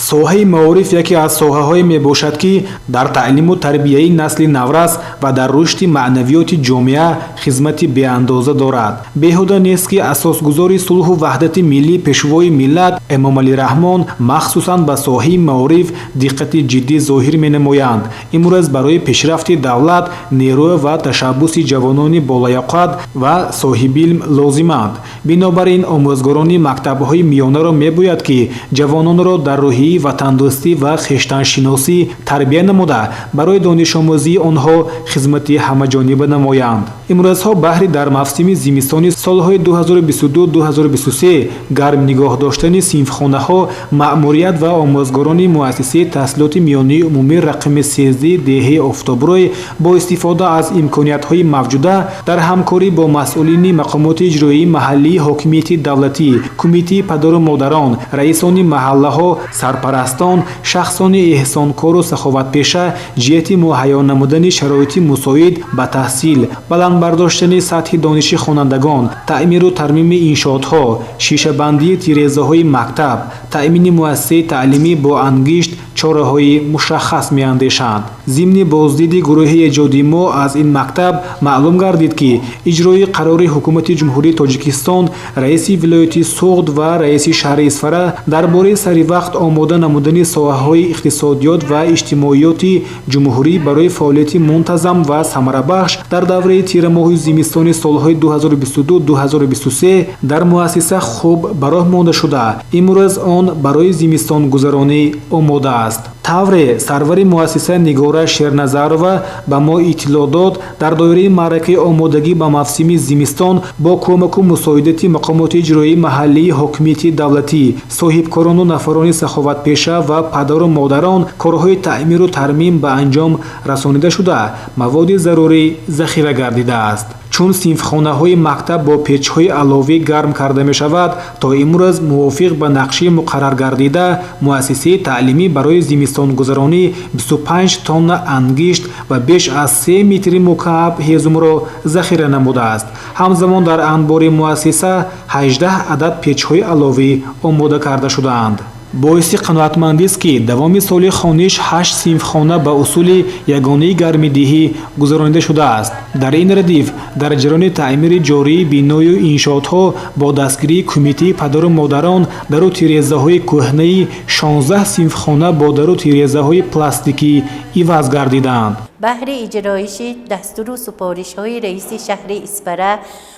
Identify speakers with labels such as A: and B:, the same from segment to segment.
A: соҳаи маориф яке аз соҳаҳое мебошад ки дар таълиму тарбияи насли наврас ва дар рушди маънавиёти ҷомеа хизмати беандоза дорад. беҳуда нест ки асосгузори сулҳу ваҳдати миллӣ пешвои миллат эмомалӣ раҳмон махсусан ба соҳаи маориф диққати ҷиддӣ зоҳир менамоянд. имрӯз барои пешрафти давлат нерӯ ва ташаббуси ҷавонони болаяққад ва соҳибилм лозиманд. бинобар ин омӯзгорони мактабҳои миёнаро мебояд ки ҷавононро дар роҳии ватандӯстӣ ва хештаншиносӣ тарбия намуда барои донишомӯзии онҳо хизмати ҳамаҷониба намоянд. имрӯзҳо баҳри дар мавсими зимистони солҳои 2022-2023 гарм нигоҳ доштани синфхонаҳо маъмурият ва омӯзгорони муассисаи таҳсилоти миёнии умумӣ рақами 13 деҳаи офтобрӯй бо истифода аз имкониятҳои мавҷуда дар ҳамкорӣ бо масъулини мақомоти иҷроии маҳаллии ҳокимияти давлатӣ, кумитаи падару модарон, раисони маҳаллаҳо, сарпарастон, шахсони эҳсонкору саховатпеша ҷиҳати муҳайё намудани шароити мусоид ба таҳсил, баландбардоштани сатҳи дониши хонандагон, таъмиру тармими иншоотҳо, шишабандии тирезаҳои мактаб, таъмини муассисаи таълимӣ бо ангишт чораҳои мушаххас меандешанд. зимни боздиди гурӯҳи эҷоди мо аз ин мактаб маълум гардид ки иҷрои қарори ҳукумати ҷумҳурии тоҷикистон, раиси вилояти суғд ва раиси шаҳри Исфара дар бораи саривақт омода намудани соҳаҳои иқтисодиёт ва иҷтимоиёти ҷумҳурӣ барои фаъолияти мунтазам ва самарабахш дар давраи тирамоҳи зимистони солҳои 2022-2023 дар муассиса хуб бароҳ монда шуда, имрӯз он барои зимистонгузаронӣ омода аст. тавре сарвари муассиса нигора шерназарова ба мо иттилоъ дод, дар доираи маъракаи омодагӣ ба мавсими зимистон бо кӯмаку мусоидати мақомоти иҷроии маҳаллии ҳокимияти давлатӣ, соҳибкорону нафарони саховатпеша ва падару модарон корҳои таъмиру тармим ба анҷом расонида шуда, маводи зарурӣ захира гардидааст. чун синфхонаҳои мактаб бо печҳои аловӣ гарм карда мешавад, то имрӯз мувофиқ ба нақши муқаррар гардида муассисаи таълимӣ барои зимистонгузаронӣ 25 тонна ангишт ва беш аз 3 метри мукааб ҳезумро захира намудааст. ҳамзамон дар анбори муассиса 18 адад печҳои аловӣ омода карда шудаанд. боиси қаноатмандист ки давоми соли хониш 8 синфхона ба усули ягонаи гармидиҳӣ гузаронида шудааст. дар ин радиф дар ҷарони таъмири ҷории биную иншоотҳо бо дастгирии кумитаи падару модарон дару тирезаҳои кӯҳнаи 16 синфхона бо дару тирезаҳои пластикӣ иваз гардидаанд.
B: баҳри иҷроиши дастуру супоришҳои раиси шаҳри Исфара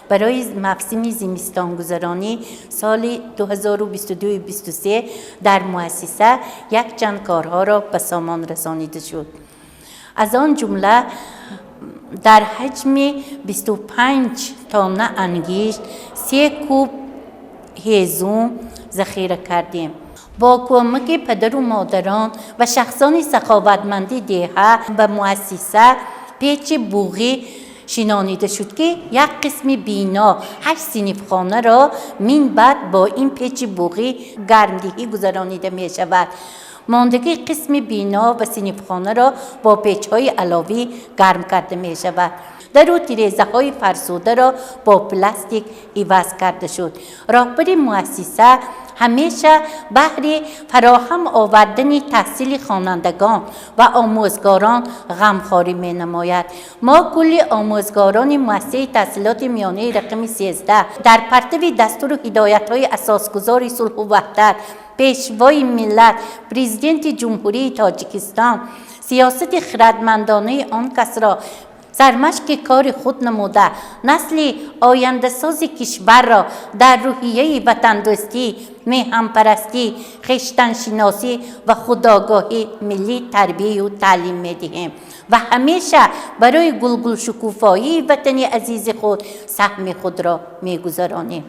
B: барои мавсими зимистонгузаронӣ соли 2022-2023 дар муассиса якчанд корҳоро ба сомон расонида шуд. аз он ҷумла дар ҳаҷми 25 тонна ангишт 3 куб ҳезум захира кардем. با کمک پدر و مادران و شخصان سخاوتمندی دهه به مؤسسه پیچ بوغی شنانیده شد که یک قسم بینا 8 صنفخانه را من بعد با این پیچ بوغی گرمدهی گذرانیده می شود. ماندگی قسم بینا و صنفخانه را با پیچ‌های علاوی گرم کرده می شود. در او تیره‌های های فرسوده را با پلاستیک عوض کرده شد. راهبر مؤسسه همیشه بهر فراهم آوردن تحصیل خوانندگان و آموزگاران غمخواری می نماید. ما کل آموزگاران مؤسسه تحصیلات میانه رقم 13 در پرتو دستور و هدایت های اساسگذار صلح و وحدت پیشوای ملت پرزیدنت جمهوری تاجیکستان سیاست خردمندانه آن کس را سرمشق کار خود نموده نسل آینده ساز کشور را در روحیه وطندوستی، میهن‌پرستی، خویشتن‌شناسی و خودآگاهی ملی تربیت و تعلیم می‌دهیم و همیشه برای گلگل شکوفایی وطن عزیز خود سهم خود را می‌گذارانیم.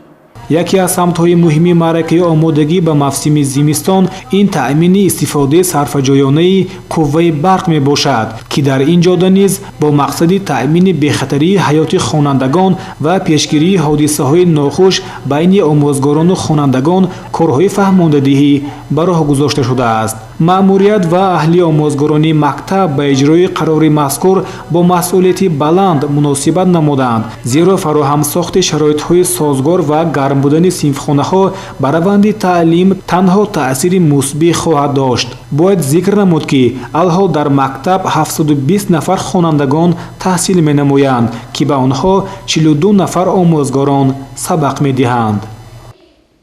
A: яке аз самтҳои муҳими маъракаи омодагӣ ба мавсими зимистон ин таъмини истифодаи сарфаҷоёнаи қувваи барқ мебошад ки дар ин ҷода низ бо мақсади таъмини бехатарии ҳаёти хонандагон ва пешгирии ҳодисаҳои нохуш байни омӯзгорону хонандагон корҳои фаҳмондадиҳӣ ба роҳ гузошта шудааст. маъмурият ва аҳли омӯзгорони мактаб ба иҷрои қарори мазкур бо масъулияти баланд муносибат намуданд, зеро фароҳамсохти шароитҳои созгор ва гарм будани синфхонаҳо ба раванди таълим танҳо таъсири мусбӣ хоҳад дошт. бояд зикр намуд ки алҳол дар мактаб 720 нафар хонандагон таҳсил менамоянд, ки ба онҳо 42 нафар омӯзгорон сабақ медиҳанд.